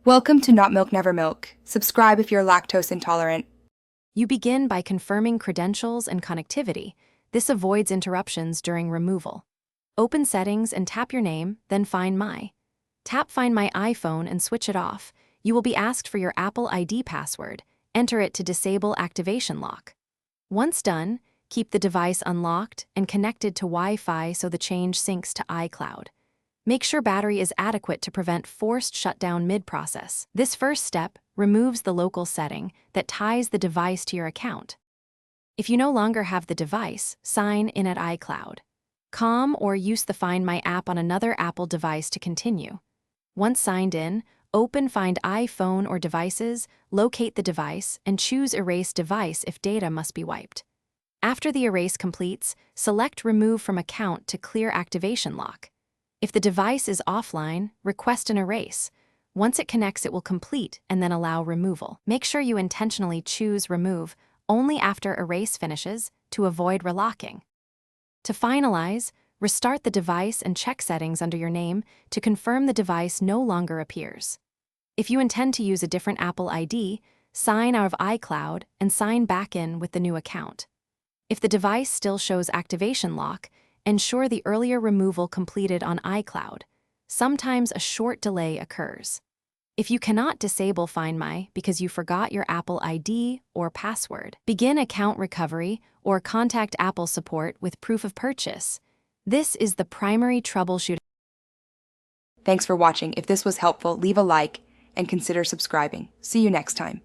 Welcome to Not Milk Never Milk. Subscribe if you're lactose intolerant. You begin by confirming credentials and connectivity. This avoids interruptions during removal. Open Settings and tap your name, then Find My. Tap Find My iPhone and switch it off. You will be asked for your Apple ID password. Enter it to disable activation lock. Once done, keep the device unlocked and connected to Wi-Fi so the change syncs to Icloud. Make sure battery is adequate to prevent forced shutdown mid-process. This first step removes the local setting that ties the device to your account. If you no longer have the device, sign in at Icloud.com or use the Find My app on another Apple device to continue. Once signed in, open Find iPhone or Devices, locate the device, and choose Erase Device if data must be wiped. After the erase completes, select Remove from Account to clear activation lock. If the device is offline, request an erase. Once it connects, it will complete and then allow removal. Make sure you intentionally choose Remove only after erase finishes to avoid relocking. To finalize, restart the device and check settings under your name to confirm the device no longer appears. If you intend to use a different Apple ID, sign out of iCloud and sign back in with the new account. If the device still shows activation lock, ensure the earlier removal completed on iCloud. Sometimes a short delay occurs. If you cannot disable Find My because you forgot your Apple ID or password, begin account recovery or contact Apple support with proof of purchase. This is the primary troubleshooting. Thanks for watching. If this was helpful, leave a like and consider subscribing. See you next time.